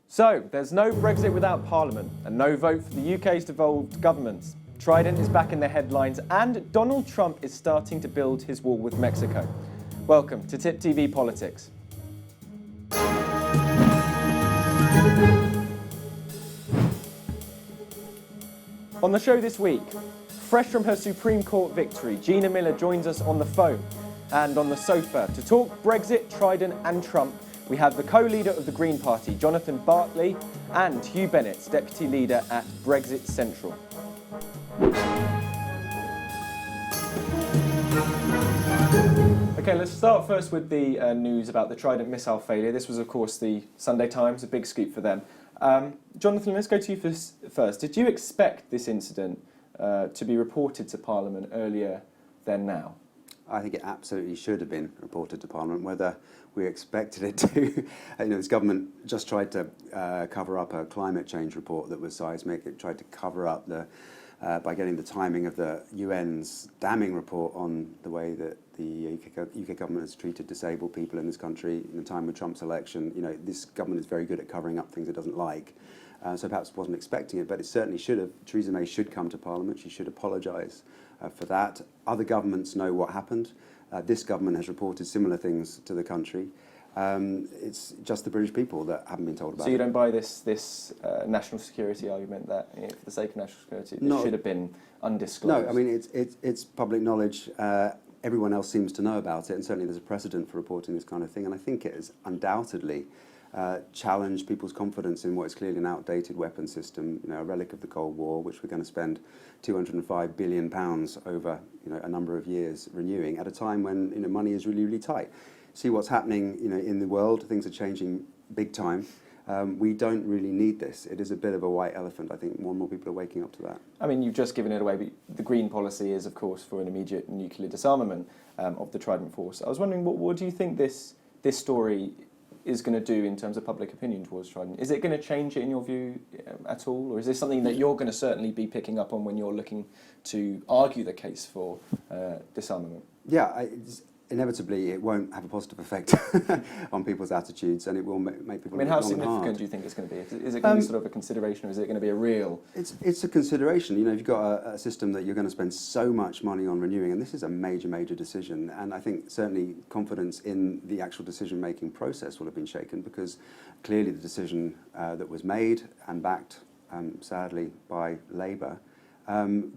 So, there's no Brexit without Parliament, and no vote for the UK's devolved governments. Trident is back in the headlines, and Donald Trump is starting to build his wall with Mexico. Welcome to Tip TV Politics. On the show this week, fresh from her Supreme Court victory, Gina Miller joins us on the phone. And on the sofa, to talk Brexit, Trident and Trump, we have the co-leader of the Green Party, Jonathan Bartley, and Hugh Bennett, deputy leader at Brexit Central. Okay, let's start first with the news about the Trident missile failure. This was, of course, the Sunday Times, a big scoop for them. Jonathan, let's go to you first. Did you expect this incident to be reported to Parliament earlier than now? I think it absolutely should have been reported to Parliament. Whether we expected it to, this government just tried to cover up a climate change report that was seismic. It tried to cover up by getting the timing of the UN's damning report on the way that the UK government has treated disabled people in this country in the time of Trump's election. This government is very good at covering up things it doesn't like. So perhaps wasn't expecting it, but it certainly should have. Theresa May should come to Parliament. She should apologise for that. Other governments know what happened. This government has reported similar things to the country. It's just the British people that haven't been told about it. So you don't buy this national security argument that, for the sake of national security, it should have been undisclosed? No, I mean, it's public knowledge. Everyone else seems to know about it, and certainly there's a precedent for reporting this kind of thing, and I think it has undoubtedly challenged people's confidence in what is clearly an outdated weapon system, a relic of the Cold War, which we're going to spend £205 billion over a number of years renewing at a time when money is really, really tight. See what's happening in the world. Things are changing big time. We don't really need this. It is a bit of a white elephant. I think more and more people are waking up to that. I mean, you've just given it away, but the Green policy is, of course, for an immediate nuclear disarmament of the Trident force. I was wondering, what do you think this story is going to do in terms of public opinion towards Trident? Is it going to change it in your view at all, or is this something that you're going to certainly be picking up on when you're looking to argue the case for disarmament? Yeah, inevitably it won't have a positive effect on people's attitudes, and it will make people. I mean, how significant do you think it's going to be? Is it going to be sort of a consideration, or is it going to be a real? It's a consideration. If you've got a system that you're going to spend so much money on renewing, and this is a major decision, and I think certainly confidence in the actual decision-making process will have been shaken, because clearly the decision that was made and backed, sadly, by Labour,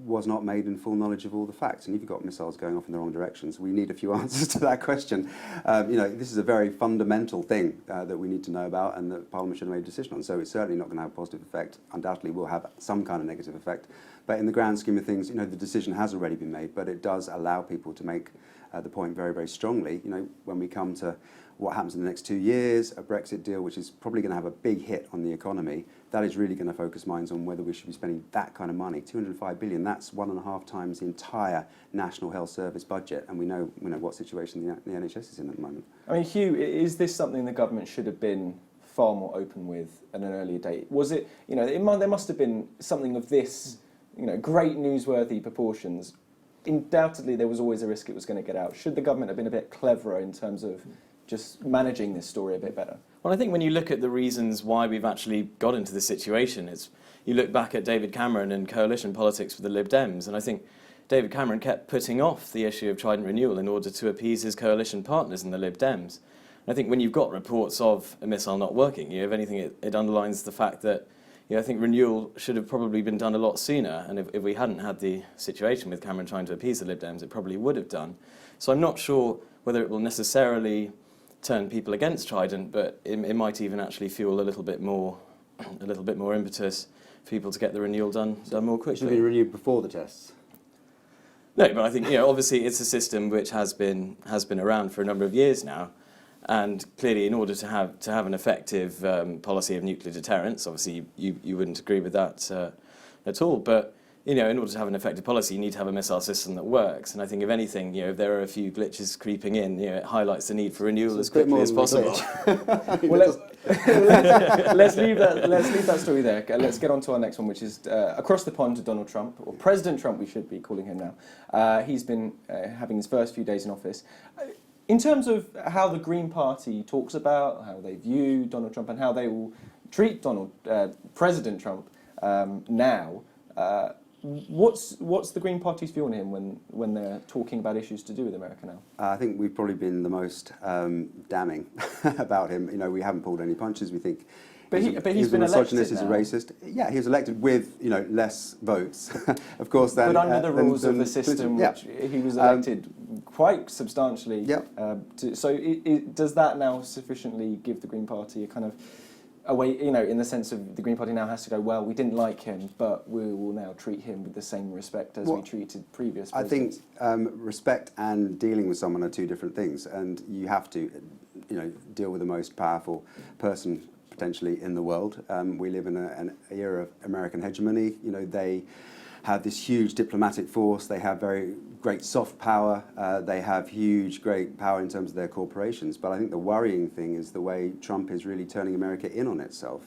was not made in full knowledge of all the facts. And if you've got missiles going off in the wrong directions, we need a few answers to that question. This is a very fundamental thing that we need to know about, and that Parliament should have made a decision on. So it's certainly not going to have a positive effect. Undoubtedly will have some kind of negative effect. But in the grand scheme of things, the decision has already been made, but it does allow people to make the point very, very strongly. When we come to what happens in the next 2 years, a Brexit deal, which is probably going to have a big hit on the economy, that is really going to focus minds on whether we should be spending that kind of money. £205 billion, that's 1.5 times the entire National Health Service budget, and we know what situation the NHS is in at the moment. I mean, Hugh, is this something the government should have been far more open with at an earlier date? Was it, there must have been something of this, great newsworthy proportions. Undoubtedly, there was always a risk it was going to get out. Should the government have been a bit cleverer in terms of just managing this story a bit better? Well, I think when you look at the reasons why we've actually got into this situation, you look back at David Cameron and coalition politics with the Lib Dems, and I think David Cameron kept putting off the issue of Trident renewal in order to appease his coalition partners in the Lib Dems. And I think when you've got reports of a missile not working, if anything, it underlines the fact that I think renewal should have probably been done a lot sooner, and if we hadn't had the situation with Cameron trying to appease the Lib Dems, it probably would have done. So I'm not sure whether it will necessarily turn people against Trident, but it might even actually fuel a little bit more impetus for people to get the renewal done more quickly. Should it be renewed before the tests? No, but I think obviously it's a system which has been around for a number of years now, and clearly in order to have an effective policy of nuclear deterrence, obviously you wouldn't agree with that at all, but in order to have an effective policy, you need to have a missile system that works. And I think, if anything, if there are a few glitches creeping in, it highlights the need for renewal as quickly as possible. Well, let's leave that story there. Let's get on to our next one, which is across the pond to Donald Trump, or President Trump, we should be calling him now. He's been having his first few days in office. In terms of how the Green Party talks about how they view Donald Trump and how they will treat President Trump now. What's the Green Party's view on him when they're talking about issues to do with America now? I think we've probably been the most damning about him. You know, we haven't pulled any punches. We think But he's been a misogynist, elected he's a now. racist. Yeah, he was elected with less votes, of course. Than, but under the rules than of the system, Clinton. which he was elected quite substantially. Yeah. So does that now sufficiently give the Green Party a kind of a way, in the sense of the Green Party now has to go, well, we didn't like him, but we will now treat him with the same respect as we treated previous presidents? I think respect and dealing with someone are two different things, and you have to, deal with the most powerful person potentially in the world. We live in an era of American hegemony. They have this huge diplomatic force. They have very great soft power. They have great power in terms of their corporations. But I think the worrying thing is the way Trump is really turning America in on itself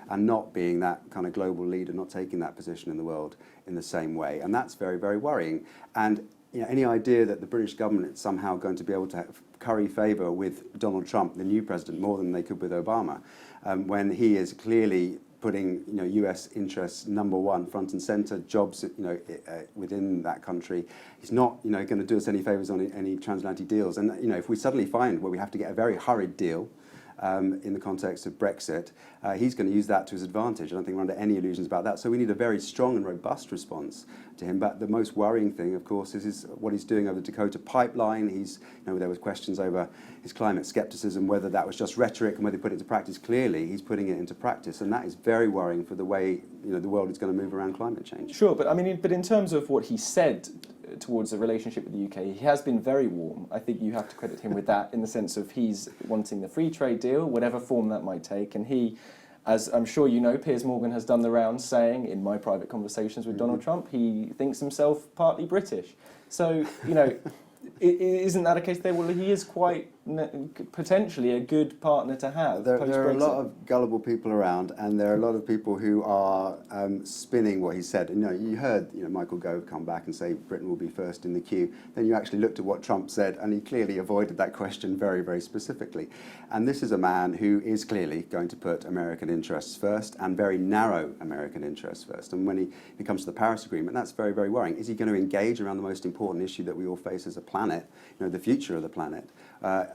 and not being that kind of global leader, not taking that position in the world in the same way. And that's very, very worrying. And any idea that the British government is somehow going to be able to curry favour with Donald Trump, the new president, more than they could with Obama, when he is clearly putting US interests number one, front and centre, jobs within that country. He's not going to do us any favours on any transatlantic deals. And if we suddenly find where we have to get a very hurried deal in the context of Brexit, he's going to use that to his advantage. I don't think we're under any illusions about that. So we need a very strong and robust response to him. But the most worrying thing, of course, is what he's doing over the Dakota pipeline. There was questions over his climate scepticism, whether that was just rhetoric and whether he put it into practice. Clearly, he's putting it into practice, and that is very worrying for the way the world is going to move around climate change. Sure, but but in terms of what he said towards the relationship with the UK, he has been very warm. I think you have to credit him with that in the sense of he's wanting the free trade deal, whatever form that might take, and he, as I'm sure you know, Piers Morgan has done the rounds saying in my private conversations with Donald Trump, he thinks himself partly British. So, isn't that a case there? Well, he is quite potentially a good partner to have. There are a lot of gullible people around, and there are a lot of people who are spinning what he said. You heard Michael Gove come back and say Britain will be first in the queue. Then you actually looked at what Trump said, and he clearly avoided that question very, very specifically. And this is a man who is clearly going to put American interests first, and very narrow American interests first. And when he comes to the Paris Agreement, that's very, very worrying. Is he going to engage around the most important issue that we all face as a planet, the future of the planet?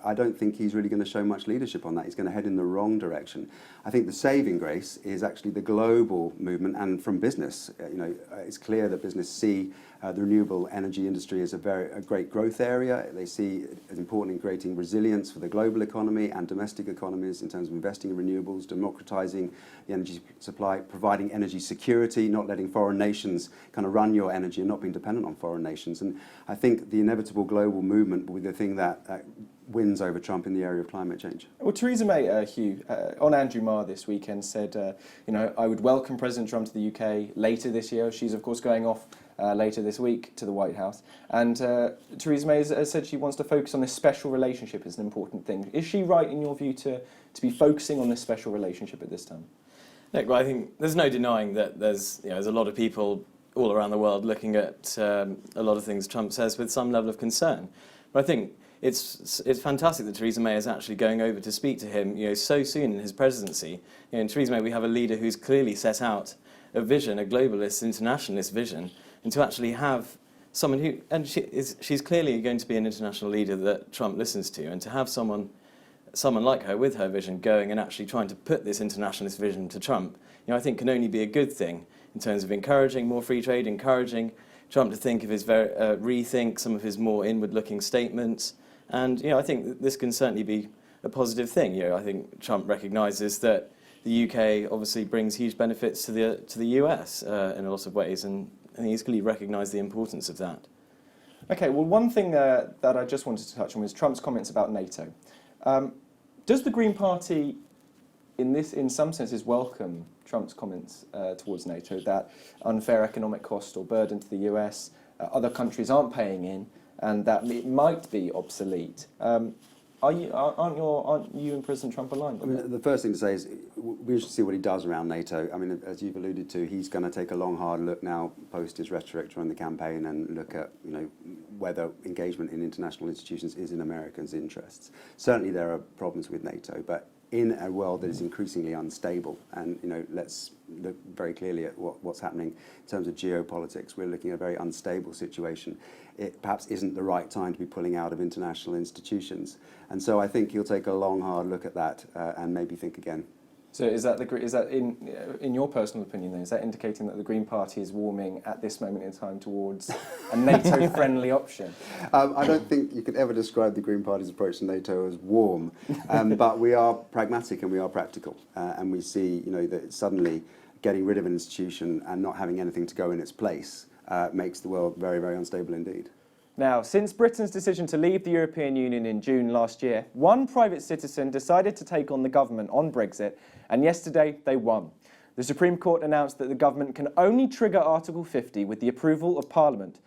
I don't think he's really going to show much leadership on that. He's going to head in the wrong direction. I think the saving grace is actually the global movement, and from business. It's clear that business see the renewable energy industry as a great growth area. They see it as important in creating resilience for the global economy and domestic economies in terms of investing in renewables, democratizing the energy supply, providing energy security, not letting foreign nations kind of run your energy and not being dependent on foreign nations. And I think the inevitable global movement will be the thing that wins over Trump in the area of climate change. Well, Theresa May, Hugh, on Andrew Marr this weekend said, I would welcome President Trump to the UK later this year. She's, of course, going off later this week to the White House. And Theresa May has said she wants to focus on this special relationship as an important thing. Is she right, in your view, to be focusing on this special relationship at this time? Look, well, I think there's no denying that there's a lot of people all around the world looking at a lot of things Trump says with some level of concern. But I think it's fantastic that Theresa May is actually going over to speak to him, so soon in his presidency. In Theresa May, we have a leader who's clearly set out a vision, a globalist, internationalist vision, and to actually have someone who, and she's clearly going to be an international leader that Trump listens to, and to have someone like her with her vision going and actually trying to put this internationalist vision to Trump, I think can only be a good thing in terms of encouraging more free trade, encouraging Trump to think of his rethink some of his more inward-looking statements. And I think this can certainly be a positive thing. I think Trump recognises that the UK obviously brings huge benefits to the US in a lot of ways, and he's clearly recognised the importance of that. Okay, well, one thing that I just wanted to touch on was Trump's comments about NATO. Does the Green Party, in some senses, welcome Trump's comments towards NATO, that unfair economic cost or burden to the US, other countries aren't paying in, and that it might be obsolete? Aren't you and President Trump aligned on that? The first thing to say is we should see what he does around NATO. As you've alluded to, he's going to take a long, hard look now, post his rhetoric during the campaign, and look at whether engagement in international institutions is in Americans' interests. Certainly there are problems with NATO, but in a world that is increasingly unstable. And let's look very clearly at what's happening in terms of geopolitics. We're looking at a very unstable situation. It perhaps isn't the right time to be pulling out of international institutions. And so I think he'll take a long, hard look at that and maybe think again. So is that in your personal opinion then, is that indicating that the Green Party is warming at this moment in time towards a NATO-friendly option? I don't think you could ever describe the Green Party's approach to NATO as warm, but we are pragmatic and we are practical, and we see that suddenly getting rid of an institution and not having anything to go in its place makes the world very, very unstable indeed. Now, since Britain's decision to leave the European Union in June last year, one private citizen decided to take on the government on Brexit, and yesterday they won. The Supreme Court announced that the government can only trigger Article 50 with the approval of Parliament.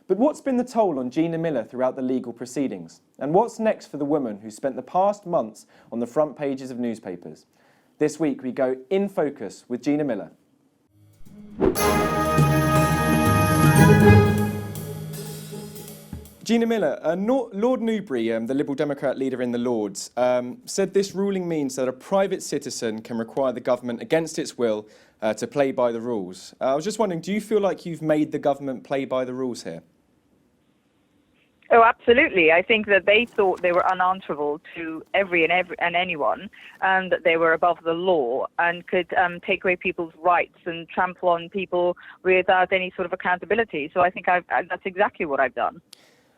But what's been the toll on Gina Miller throughout the legal proceedings? And what's next for the woman who spent the past months on the front pages of newspapers? This week we go in focus with Gina Miller. Gina Miller, Lord Newbury, the Liberal Democrat leader in the Lords, said this ruling means that a private citizen can require the government against its will to play by the rules. I was just wondering, do you feel like you've made the government play by the rules here? Oh, absolutely. I think that they thought they were unanswerable to every and anyone, and that they were above the law and could take away people's rights and trample on people without any sort of accountability. So I think that's exactly what I've done.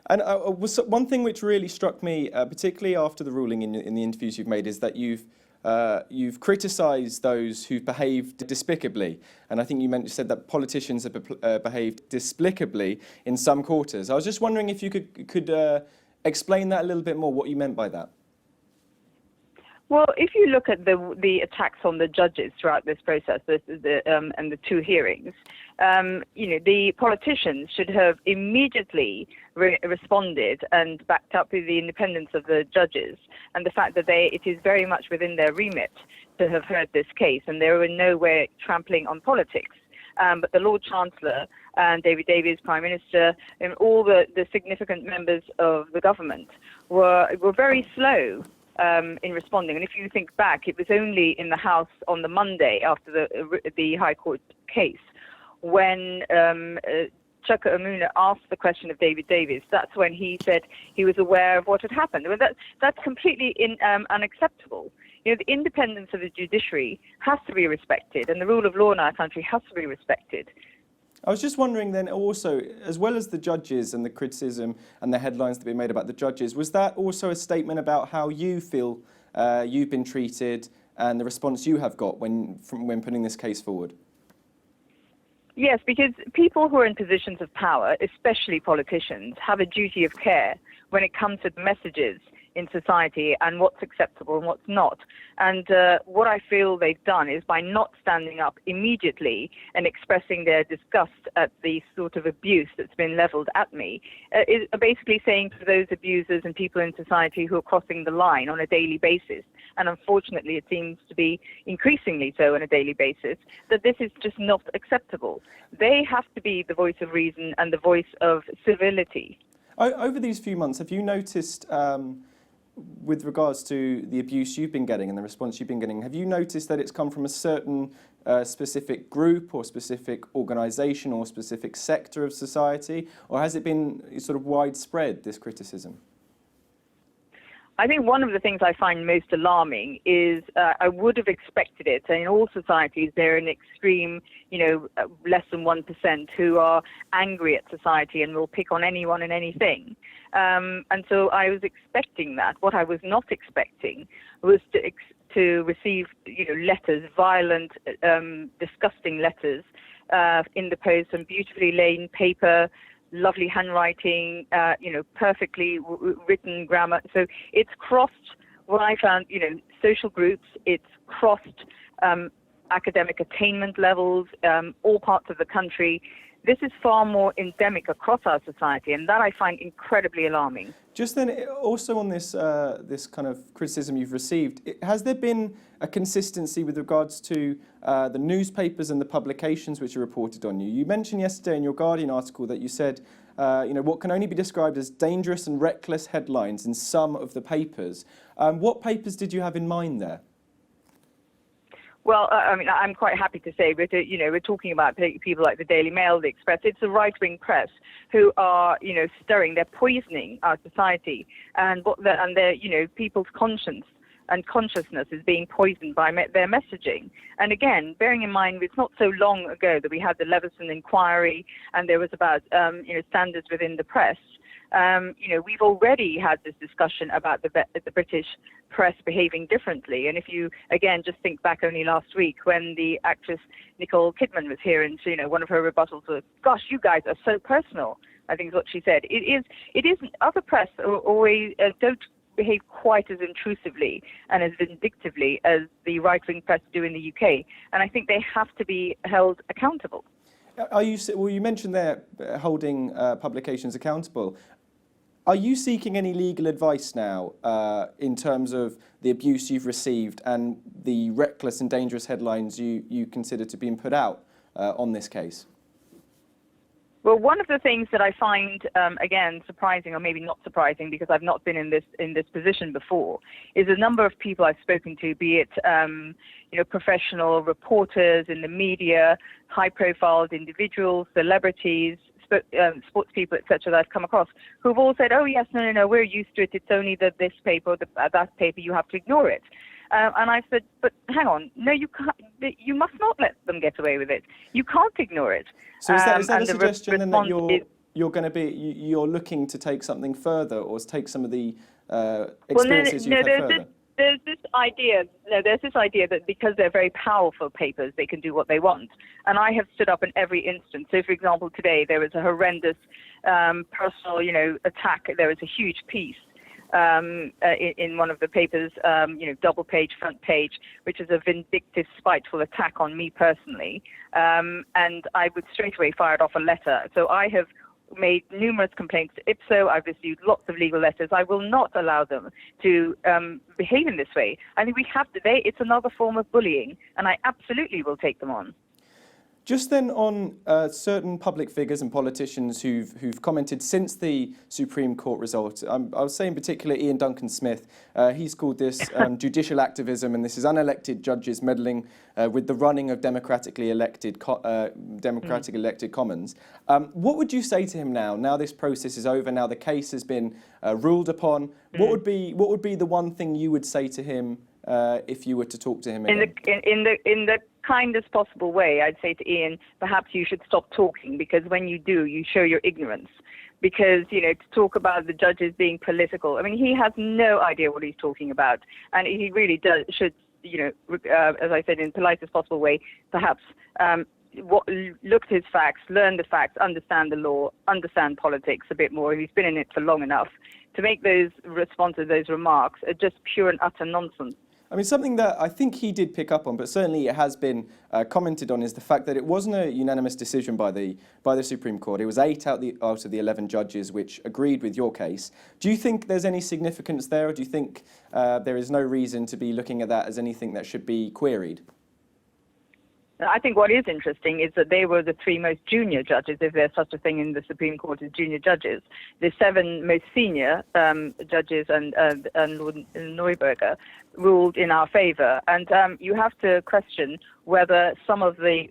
And was one thing which really struck me, particularly after the ruling in the interviews you've made, is that you've criticised those who've behaved despicably. And I think you said that politicians have behaved despicably in some quarters. I was just wondering if you could explain that a little bit more, what you meant by that. Well, if you look at the attacks on the judges throughout this process, and the two hearings, the politicians should have immediately responded and backed up with the independence of the judges and the fact that it is very much within their remit to have heard this case, and they were in no way trampling on politics. But the Lord Chancellor and David Davis, Prime Minister, and all the significant members of the government were very slow in responding. And if you think back, it was only in the House on the Monday after the High Court case when Chuka Umunna asked the question of David Davis. That's when he said he was aware of what had happened. Well, that's completely unacceptable. The independence of the judiciary has to be respected, and the rule of law in our country has to be respected. I was just wondering then also, as well as the judges and the criticism and the headlines that have been made about the judges, was that also a statement about how you feel you've been treated and the response you have got when putting this case forward? Yes, because people who are in positions of power, especially politicians, have a duty of care when it comes to messages in society and what's acceptable and what's not. And what I feel they've done is by not standing up immediately and expressing their disgust at the sort of abuse that's been leveled at me, is basically saying to those abusers and people in society who are crossing the line on a daily basis, and unfortunately it seems to be increasingly so on a daily basis, that this is just not acceptable. They have to be the voice of reason and the voice of civility. Over these few months, have you noticed, with regards to the abuse you've been getting and the response you've been getting, have you noticed that it's come from a certain specific group or specific organisation or specific sector of society, or has it been sort of widespread, this criticism? I think one of the things I find most alarming is I would have expected it. In all societies, there are an extreme, less than 1% who are angry at society and will pick on anyone and anything. And so I was expecting that. What I was not expecting was to receive, letters, violent, disgusting letters in the post, and beautifully laid paper, lovely handwriting, perfectly written grammar. So it's crossed what I found, social groups. It's crossed academic attainment levels, all parts of the country. This is far more endemic across our society, and that I find incredibly alarming. Just then, also on this this kind of criticism you've received, has there been a consistency with regards to the newspapers and the publications which are reported on you? You mentioned yesterday in your Guardian article that you said, what can only be described as dangerous and reckless headlines in some of the papers. What papers did you have in mind there? Well, I mean, I'm quite happy to say, but we're talking about people like the Daily Mail, the Express. It's the right-wing press who are, stirring. They're poisoning our society, and they're, people's conscience and consciousness is being poisoned by their messaging. And again, bearing in mind, it's not so long ago that we had the Leveson inquiry, and there was about, standards within the press. We've already had this discussion about the British press behaving differently. And if you, again, just think back only last week when the actress Nicole Kidman was here, and, one of her rebuttals was, gosh, you guys are so personal, I think is what she said. It is, other press always don't behave quite as intrusively and as vindictively as the right-wing press do in the UK. And I think they have to be held accountable. You mentioned there holding publications accountable. Are you seeking any legal advice now in terms of the abuse you've received and the reckless and dangerous headlines you consider to be put out on this case? Well, one of the things that I find, again, surprising, or maybe not surprising, because I've not been in this position before, is a number of people I've spoken to, be it professional reporters in the media, high-profile individuals, celebrities, sports people, etc., that I've come across, who've all said, "Oh yes, no, we're used to it. It's only this paper or that paper. You have to ignore it." And I said, "But hang on, no, you can't. You must not let them get away with it. You can't ignore it." So is that a suggestion then that you're looking to take something further, or take some of the experiences you've had further? There's this idea that because they're very powerful papers, they can do what they want. And I have stood up in every instance. So, for example, today there was a horrendous personal, attack. There was a huge piece in one of the papers, double page, front page, which is a vindictive, spiteful attack on me personally. And I would straight away fired off a letter. So I have made numerous complaints to IPSO. I've received lots of legal letters. I will not allow them to behave in this way. I think we have to. It's another form of bullying, and I absolutely will take them on. Just then on certain public figures and politicians who've commented since the Supreme Court result. I was saying in particular Ian Duncan Smith. He's called this judicial activism, and this is unelected judges meddling with the running of democratically elected Commons. What would you say to him now? Now this process is over. Now the case has been ruled upon. What would be the one thing you would say to him if you were to talk to him again? In the kindest possible way, I'd say to Ian, perhaps you should stop talking, because when you do, you show your ignorance. Because, to talk about the judges being political, I mean, he has no idea what he's talking about. And he really should, as I said, in the politest possible way, perhaps look at his facts, learn the facts, understand the law, understand politics a bit more. He's been in it for long enough to make those responses, those remarks, are just pure and utter nonsense. I mean, something that I think he did pick up on, but certainly it has been commented on, is the fact that it wasn't a unanimous decision by the Supreme Court. It was 8 out of the 11 judges which agreed with your case. Do you think there's any significance there, or do you think there is no reason to be looking at that as anything that should be queried? I think what is interesting is that they were the 3 most junior judges, if there's such a thing in the Supreme Court as junior judges. The 7 most senior judges and Neuberger ruled in our favour. And you have to question whether some of the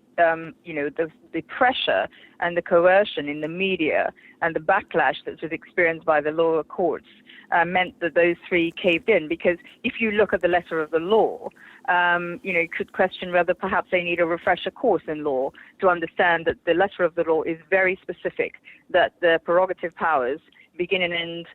pressure and the coercion in the media and the backlash that was experienced by the lower courts meant that those 3 caved in. Because if you look at the letter of the law, you could question whether perhaps they need a refresher course in law to understand that the letter of the law is very specific, that the prerogative powers begin and end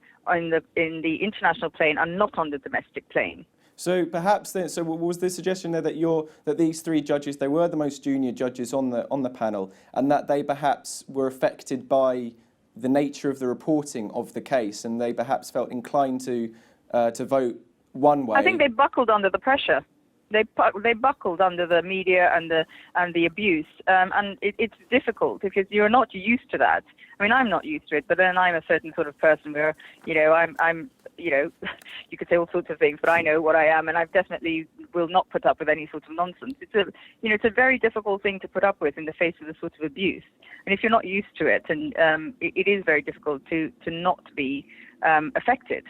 in the international plane and not on the domestic plane. So perhaps then, was the suggestion there that these 3 judges, they were the most junior judges on the panel, and that they perhaps were affected by the nature of the reporting of the case, and they perhaps felt inclined to vote one way? I think they buckled under the pressure. They buckled under the media and the abuse, and it's difficult because you're not used to that. I mean, I'm not used to it, but then I'm a certain sort of person where, I'm you could say all sorts of things, but I know what I am, and I definitely will not put up with any sort of nonsense. It's a very difficult thing to put up with in the face of this sort of abuse, and if you're not used to it, and it is very difficult to not be affected.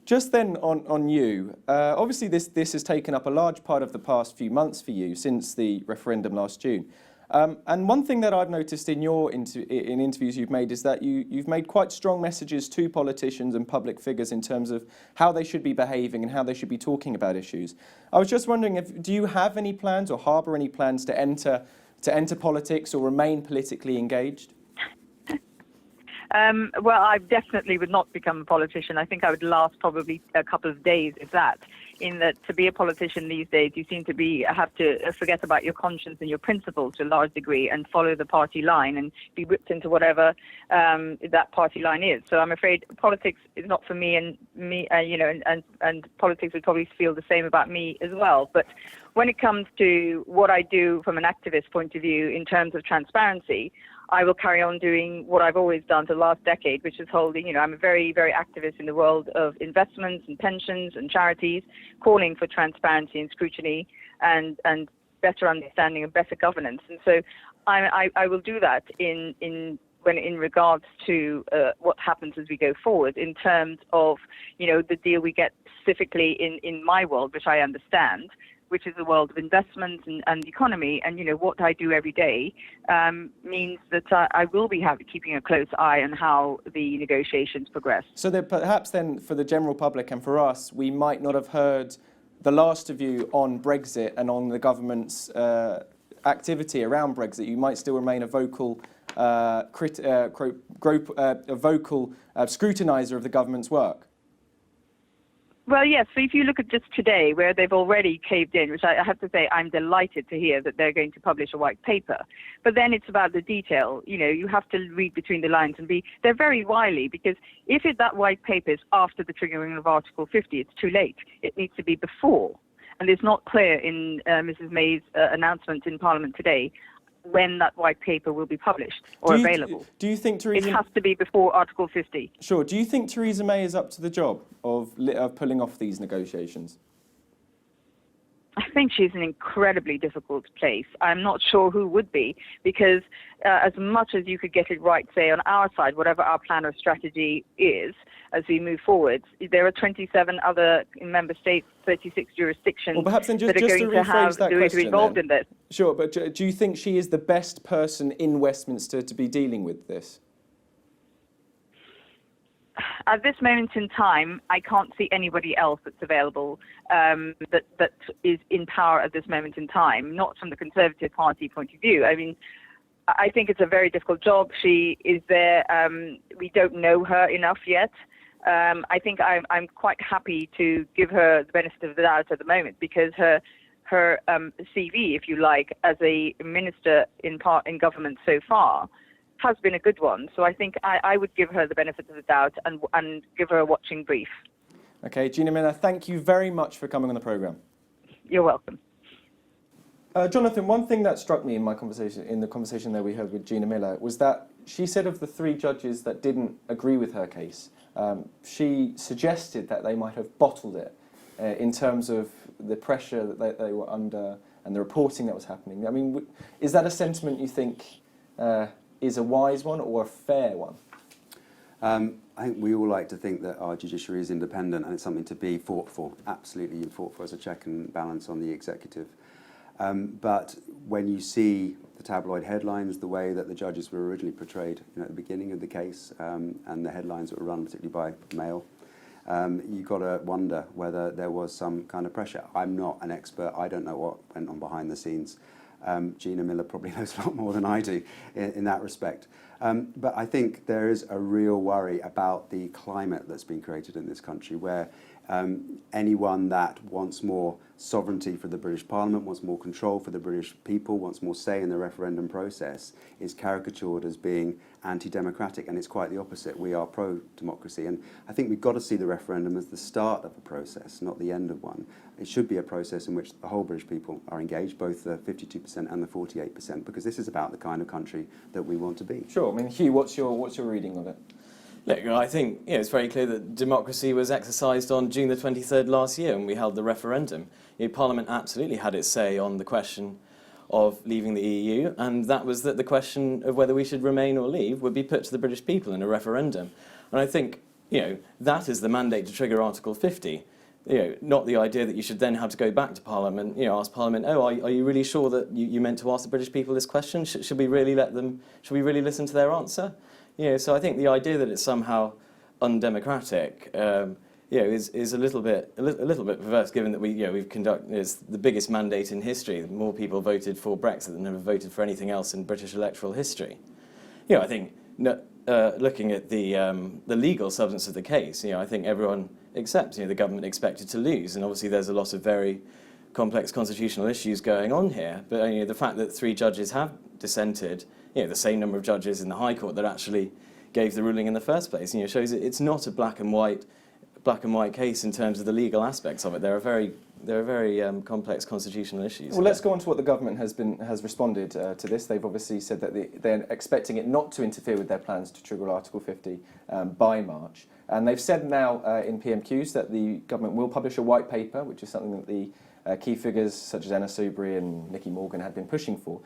Just then on you, obviously this has taken up a large part of the past few months for you since the referendum last June. And one thing that I've noticed in your in interviews you've made is that you've made quite strong messages to politicians and public figures in terms of how they should be behaving and how they should be talking about issues. I was just wondering, do you have any plans or harbour any plans to enter politics or remain politically engaged? Well, I definitely would not become a politician. I think I would last probably a couple of days, if that. In that, to be a politician these days, you seem to have to forget about your conscience and your principles to a large degree and follow the party line and be whipped into whatever that party line is. So I'm afraid politics is not for me, and politics would probably feel the same about me as well. But when it comes to what I do from an activist point of view in terms of transparency, I will carry on doing what I've always done for the last decade, which is holding, I'm a very, very activist in the world of investments and pensions and charities, calling for transparency and scrutiny and better understanding and better governance. And so I will do that in regards to what happens as we go forward in terms of, the deal we get specifically in my world, which I understand, which is the world of investment and economy. And, what I do every day means that I will be keeping a close eye on how the negotiations progress. So that perhaps then for the general public and for us, we might not have heard the last of you on Brexit and on the government's activity around Brexit. You might still remain a vocal scrutiniser of the government's work. Well, yes. So if you look at just today, where they've already caved in, which I have to say I'm delighted to hear that they're going to publish a white paper. But then it's about the detail. You have to read between the lines and they're very wily, because if that white paper is after the triggering of Article 50, it's too late. It needs to be before. And it's not clear in Mrs. May's announcement in Parliament today when that white paper will be published or available. Do you think Theresa... It has to be before Article 50. Sure. Do you think Theresa May is up to the job of pulling off these negotiations? I think she's an incredibly difficult place. I'm not sure who would be, because as much as you could get it right, say, on our side, whatever our plan or strategy is as we move forward, there are 27 other member states, 36 jurisdictions well, perhaps then that are going to have to be involved in this. Sure, but do you think she is the best person in Westminster to be dealing with this? At this moment in time, I can't see anybody else that's available that is in power at this moment in time, not from the Conservative Party point of view. I mean, I think it's a very difficult job. She is there. We don't know her enough yet. I think I'm quite happy to give her the benefit of the doubt at the moment, because her CV, if you like, as a minister in government so far, has been a good one. So I think I would give her the benefit of the doubt and give her a watching brief. Okay, Gina Miller, thank you very much for coming on the programme. You're welcome. Jonathan, one thing that struck me in the conversation that we had with Gina Miller, was that she said of the 3 judges that didn't agree with her case, she suggested that they might have bottled it in terms of the pressure that they were under and the reporting that was happening. I mean, is that a sentiment you think is a wise one or a fair one? I think we all like to think that our judiciary is independent and it's something to be fought for, absolutely fought for as a check and balance on the executive. But when you see the tabloid headlines, the way that the judges were originally portrayed at the beginning of the case, and the headlines that were run particularly by Mail, you've got to wonder whether there was some kind of pressure. I'm not an expert. I don't know what went on behind the scenes. Gina Miller probably knows a lot more than I do in that respect. But I think there is a real worry about the climate that's been created in this country, where anyone that wants more sovereignty for the British Parliament, wants more control for the British people, wants more say in the referendum process, is caricatured as being anti-democratic, and it's quite the opposite. We are pro-democracy, and I think we've got to see the referendum as the start of a process, not the end of one. It should be a process in which the whole British people are engaged, both the 52% and the 48%, because this is about the kind of country that we want to be. Sure. I mean, Hugh, what's your reading of it? Look, I think it's very clear that democracy was exercised on June the 23rd last year when we held the referendum. Parliament absolutely had its say on the question of leaving the EU, and that was that the question of whether we should remain or leave would be put to the British people in a referendum. And I think that is the mandate to trigger Article 50. Not the idea that you should then have to go back to Parliament, ask Parliament, are you really sure that you meant to ask the British people this question? Should we really listen to their answer? So I think the idea that it's somehow undemocratic, is a little bit perverse, given that we've conducted it's the biggest mandate in history. More people voted for Brexit than have voted for anything else in British electoral history. I think looking at the legal substance of the case, I think everyone accepts, the government expected to lose, and obviously there's a lot of very complex constitutional issues going on here. But the fact that 3 judges have dissented, the same number of judges in the High Court that actually gave the ruling in the first place, shows that it's not a black and white case in terms of the legal aspects of it. There are very complex constitutional issues. Well, let's go on to what the government has responded to this. They've obviously said that they're expecting it not to interfere with their plans to trigger Article 50 by March. And they've said now in PMQs that the government will publish a white paper, which is something that the key figures such as Anna Soubry and Nicky Morgan had been pushing for.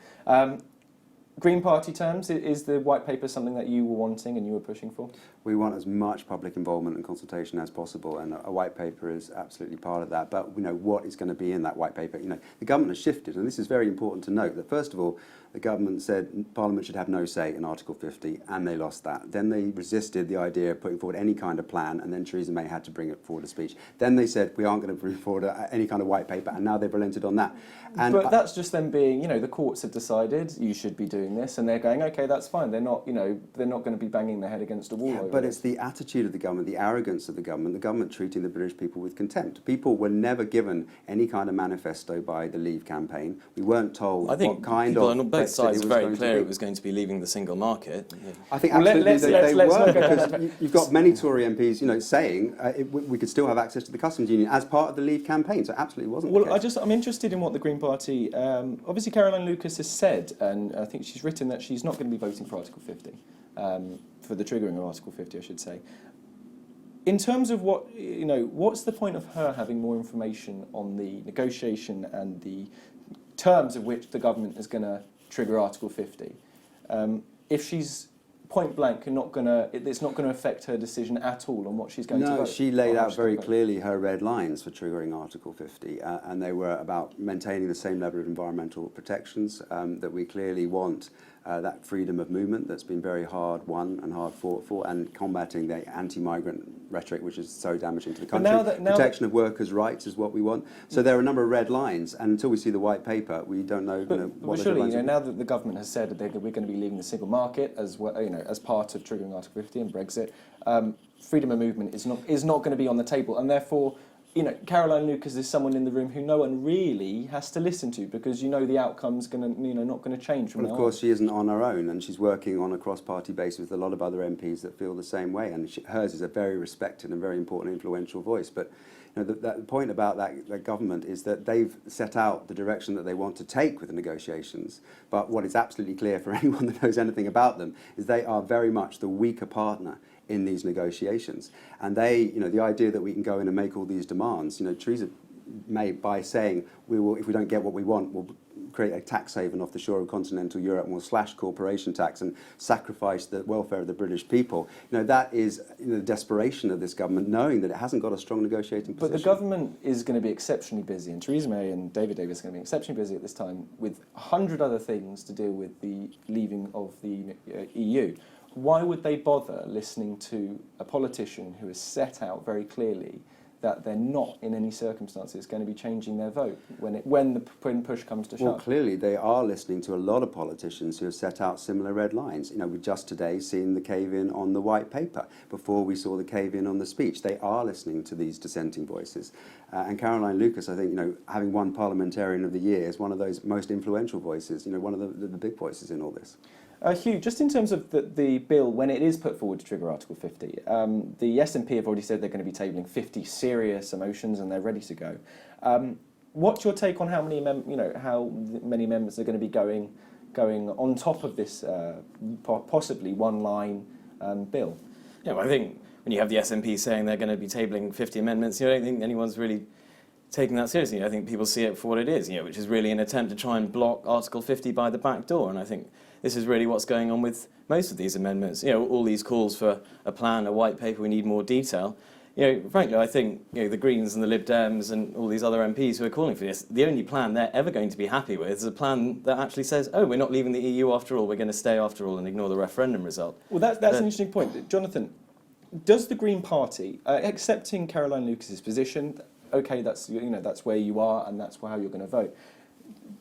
Green Party terms, is the white paper something that you were wanting and you were pushing for? We want as much public involvement and consultation as possible, and a white paper is absolutely part of that. But what is going to be in that white paper? The government has shifted, and this is very important to note, that first of all, the government said Parliament should have no say in Article 50, and they lost that. Then they resisted the idea of putting forward any kind of plan, and then Theresa May had to bring it forward a speech. Then they said we aren't going to bring forward any kind of white paper, and now they've relented on that. But that's just them being, the courts have decided you should be doing this, and they're going, okay, that's fine. They're not going to be banging their head against a wall. But it's the attitude of the government, the arrogance of the government treating the British people with contempt. People were never given any kind of manifesto by the Leave campaign. We weren't told what kind of. On both sides were very clear it was going to be leaving the single market. I think absolutely they were, because you've got many Tory MPs, saying we could still have access to the customs union as part of the Leave campaign. So absolutely wasn't. Well, I'm interested in what the Green Party. Obviously, Caroline Lucas has said, and I think she's written that she's not going to be voting for Article 50, for the triggering of Article 50, I should say. In terms of what's the point of her having more information on the negotiation and the terms of which the government is going to trigger Article 50, if she's point blank and it's not going to affect her decision at all on what she's going to vote? No, she laid out very clearly her red lines for triggering Article 50, and they were about maintaining the same level of environmental protections that we clearly want. That freedom of movement that's been very hard won and hard fought for, and combating the anti-migrant rhetoric which is so damaging to the country. Protection of workers' rights is what we want. So there are a number of red lines, and until we see the white paper, we don't know what the red lines are. Now that the government has said that we're going to be leaving the single market as well, as part of triggering Article 50 and Brexit, freedom of movement is not going to be on the table, and therefore. Caroline Lucas is someone in the room who no one really has to listen to, because the outcome's not going to change from now on. Of course, she isn't on her own, and she's working on a cross-party basis with a lot of other MPs that feel the same way, and hers is a very respected and very important, influential voice. But the point about that government is that they've set out the direction that they want to take with the negotiations. But what is absolutely clear for anyone that knows anything about them is they are very much the weaker partner in these negotiations. And they, the idea that we can go in and make all these demands, Theresa May, by saying we will, if we don't get what we want, we'll create a tax haven off the shore of continental Europe, and we'll slash corporation tax and sacrifice the welfare of the British people. That is the desperation of this government, knowing that it hasn't got a strong negotiating position. But the government is going to be exceptionally busy, and Theresa May and David Davis are going to be exceptionally busy at this time with 100 other things to deal with the leaving of the EU. Why would they bother listening to a politician who has set out very clearly that they're not in any circumstances going to be changing their vote when push comes to shove? Well, clearly they are listening to a lot of politicians who have set out similar red lines. We've just today seen the cave-in on the white paper. Before we saw the cave-in on the speech. They are listening to these dissenting voices. And Caroline Lucas, I think, having won Parliamentarian of the Year, is one of those most influential voices, one of the big voices in all this. Hugh, just in terms of the bill, when it is put forward to trigger Article 50, the SNP have already said they're going to be tabling 50 serious motions and they're ready to go. What's your take on how many members are going to be going on top of this possibly one-line bill? Yeah, well, I think when you have the SNP saying they're going to be tabling 50 amendments, I don't think anyone's really taking that seriously. I think people see it for what it is, which is really an attempt to try and block Article 50 by the back door. And I think this is really what's going on with most of these amendments. All these calls for a plan, a white paper, we need more detail. Frankly, I think the Greens and the Lib Dems and all these other MPs who are calling for this, the only plan they're ever going to be happy with is a plan that actually says, oh, we're not leaving the EU after all, we're going to stay after all and ignore the referendum result. Well, that's an interesting point. Jonathan, does the Green Party, accepting Caroline Lucas's position, okay, that's where you are and that's how you're going to vote,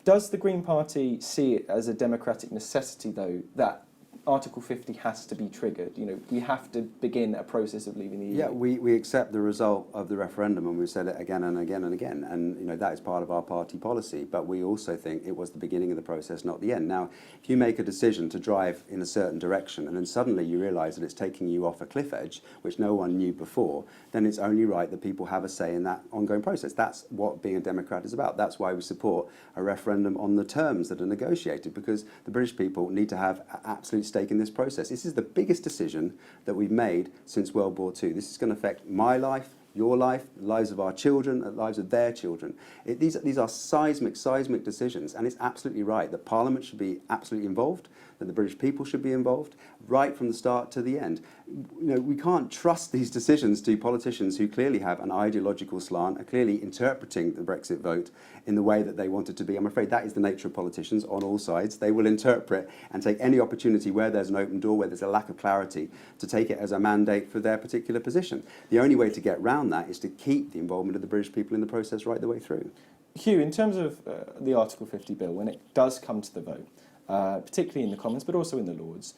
does the Green Party see it as a democratic necessity, though, that Article 50 has to be triggered? We have to begin a process of leaving the EU. Yeah, we accept the result of the referendum, and we've said it again and again and again, and that is part of our party policy, but we also think it was the beginning of the process, not the end. Now, if you make a decision to drive in a certain direction and then suddenly you realise that it's taking you off a cliff edge, which no one knew before, then it's only right that people have a say in that ongoing process. That's what being a Democrat is about. That's why we support a referendum on the terms that are negotiated, because the British people need to have absolute stake in this process. This is the biggest decision that we've made since World War II. This is going to affect my life, your life, the lives of our children, the lives of their children. These are seismic decisions, and it's absolutely right that Parliament should be absolutely involved, that the British people should be involved, right from the start to the end. We can't trust these decisions to politicians who clearly have an ideological slant, are clearly interpreting the Brexit vote in the way that they want it to be. I'm afraid that is the nature of politicians on all sides. They will interpret and take any opportunity where there's an open door, where there's a lack of clarity, to take it as a mandate for their particular position. The only way to get round that is to keep the involvement of the British people in the process right the way through. Hugh, in terms of the Article 50 bill, when it does come to the vote, particularly in the Commons, but also in the Lords,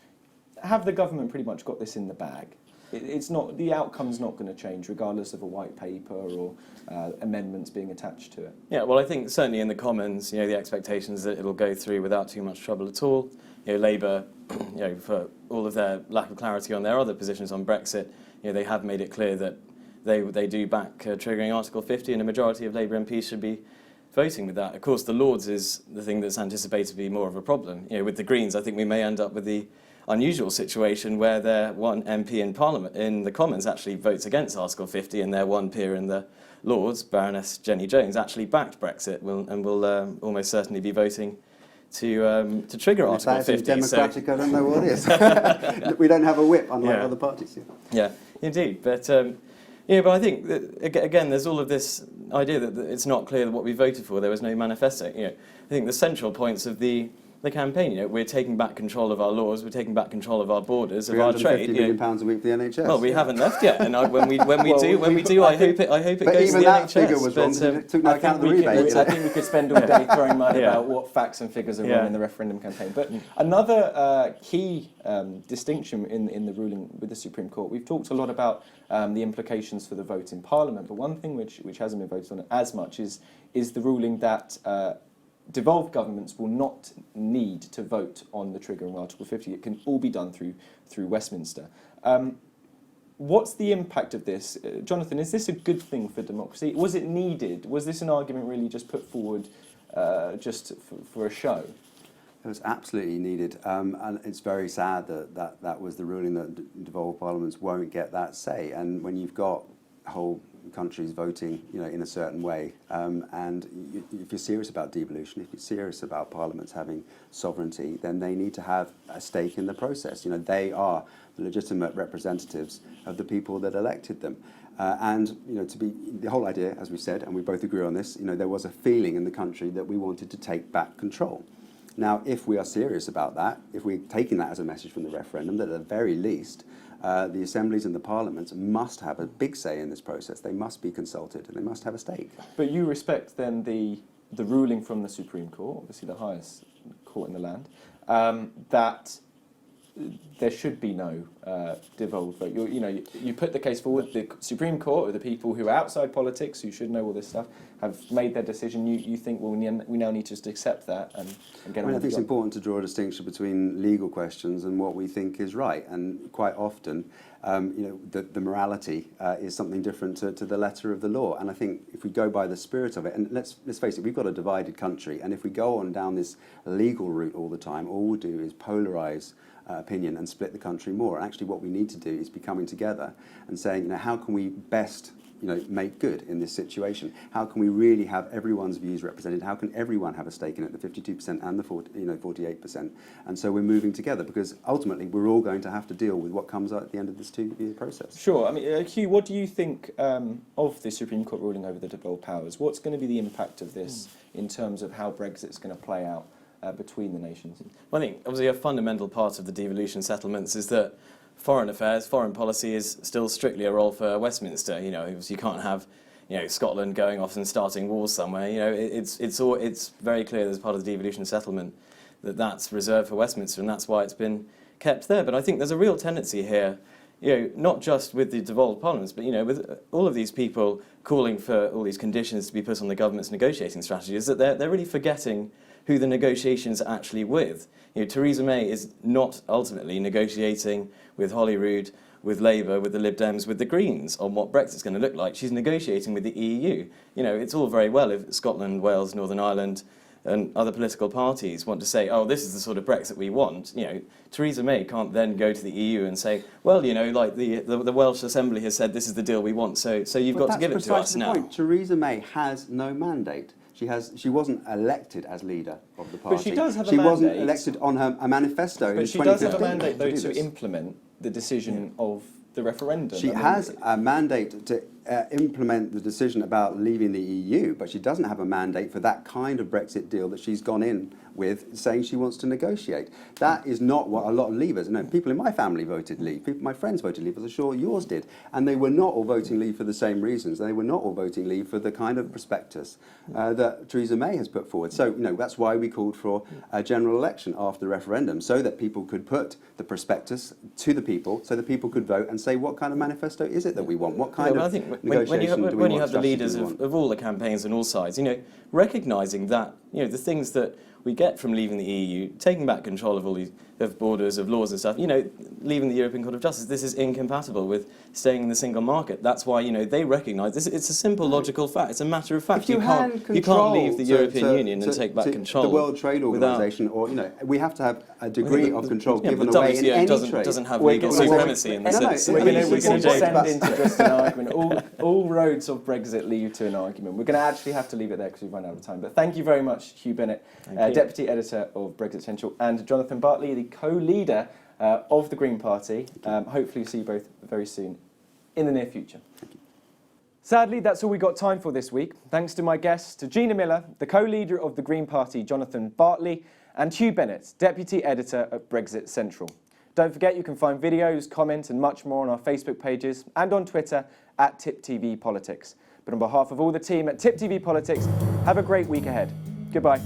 have the government pretty much got this in the bag? It's not, the outcome's not going to change regardless of a white paper or amendments being attached to it. Yeah, well, I think certainly in the Commons, the expectation is that it'll go through without too much trouble at all. Labour, for all of their lack of clarity on their other positions on Brexit, they have made it clear that they do back triggering Article 50, and a majority of Labour MPs should be voting with that. Of course, the Lords is the thing that's anticipated to be more of a problem. With the Greens, I think we may end up with the unusual situation where their one MP in Parliament, in the Commons, actually votes against Article 50, and their one peer in the Lords, Baroness Jenny Jones, actually backed Brexit and will almost certainly be voting to trigger Article 50. If that isn't democratic, I don't know what is. We don't have a whip, unlike other parties. Yeah, indeed. But but I think that, again, there's all of this idea that it's not clear what we voted for. There was no manifesto. I think the central points of the campaign, we're taking back control of our laws, we're taking back control of our borders, of our trade. £350 million a week for the NHS. Well, we haven't left yet, and when we do, I hope it goes to the NHS. But even that figure was wrong, because it took no account of the rebates. I think we could spend all day throwing money about what facts and figures are wrong in the referendum campaign. But another key distinction in the ruling with the Supreme Court, we've talked a lot about the implications for the vote in Parliament, but one thing which hasn't been voted on as much is the ruling that devolved governments will not need to vote on the triggering of Article 50. It can all be done through Westminster. What's the impact of this? Jonathan, is this a good thing for democracy? Was it needed? Was this an argument really just put forward just for a show? It was absolutely needed, and it's very sad that was the ruling, that devolved parliaments won't get that say. And when you've got whole countries voting, in a certain way, and if you're serious about devolution, if you're serious about parliaments having sovereignty, then they need to have a stake in the process. They are the legitimate representatives of the people that elected them. And to be the whole idea, as we said, and we both agree on this, there was a feeling in the country that we wanted to take back control. Now, if we are serious about that, if we're taking that as a message from the referendum, that at the very least, the assemblies and the parliaments must have a big say in this process. They must be consulted and they must have a stake. But you respect then the ruling from the Supreme Court, obviously the highest court in the land, that there should be no devolved vote. You put the case forward. The Supreme Court, or the people who are outside politics, who should know all this stuff, have made their decision. You think, well, we now need to just accept that and get on with I think it's important to draw a distinction between legal questions and what we think is right. And quite often, the morality is something different to the letter of the law. And I think if we go by the spirit of it, and let's face it, we've got a divided country. And if we go on down this legal route all the time, all we'll do is polarise opinion and split the country more. And actually what we need to do is be coming together and saying, how can we best make good in this situation? How can we really have everyone's views represented? How can everyone have a stake in it, the 52% and the 48%? And so we're moving together, because ultimately we're all going to have to deal with what comes out at the end of this 2-year process. Sure. I mean, Hugh, what do you think of the Supreme Court ruling over the devolved powers? What's going to be the impact of this in terms of how Brexit's going to play out between the nations? Well, I think obviously a fundamental part of the devolution settlements is that foreign affairs, foreign policy is still strictly a role for Westminster. You can't have, Scotland going off and starting wars somewhere. It's very clear as part of the devolution settlement that that's reserved for Westminster, and that's why it's been kept there. But I think there's a real tendency here, not just with the devolved parliaments, but with all of these people calling for all these conditions to be put on the government's negotiating strategy, is that they're really forgetting who the negotiations are actually with. Theresa May is not ultimately negotiating with Holyrood, with Labour, with the Lib Dems, with the Greens on what Brexit's going to look like. She's negotiating with the EU. It's all very well if Scotland, Wales, Northern Ireland and other political parties want to say, oh, this is the sort of Brexit we want. Theresa May can't then go to the EU and say, well, like the Welsh Assembly has said this is the deal we want, so you've got to give it to us now. Point. Theresa May has no mandate. She wasn't elected as leader of the party. But she does have a mandate. She wasn't mandate. elected on a manifesto in 2015. But she does have a mandate, though, to implement the decision of the referendum. She has a mandate to implement the decision about leaving the EU, but she doesn't have a mandate for that kind of Brexit deal that she's gone in with, saying she wants to negotiate. That is not what a lot of Leavers, people in my family voted Leave, my friends voted Leave, as I'm sure yours did, and they were not all voting Leave for the same reasons. They were not all voting Leave for the kind of prospectus that Theresa May has put forward. So, that's why we called for a general election after the referendum, so that people could put the prospectus to the people, so that people could vote and say, what kind of manifesto is it that we want? What kind of negotiation do we want? When you have the leaders of all the campaigns on all sides, recognising that, the things that we get from leaving the EU, taking back control of all these borders, of laws and stuff, leaving the European Court of Justice, this is incompatible with staying in the single market. That's why, they recognise this. It's a simple logical fact. It's a matter of fact. You can't leave the European Union and take back control. The World Trade Organization, we have to have a degree of control given away in any trade. Doesn't have legal supremacy in the sense. We're going to descend into just an argument. All roads of Brexit lead to an argument. We're going to actually have to leave it there because we've run out of time. But thank you very much, Hugh Bennett, Deputy Editor of Brexit Central, and Jonathan Bartley, the co-leader of the Green Party. Hopefully see you both very soon in the near future. Sadly, that's all we got time for this week. Thanks to my guests, to Gina Miller, the co-leader of the Green Party, Jonathan Bartley, and Hugh Bennett, Deputy Editor at Brexit Central. Don't forget you can find videos, comments and much more on our Facebook pages and on Twitter at TipTV Politics. But on behalf of all the team at TipTV Politics, have a great week ahead. Goodbye.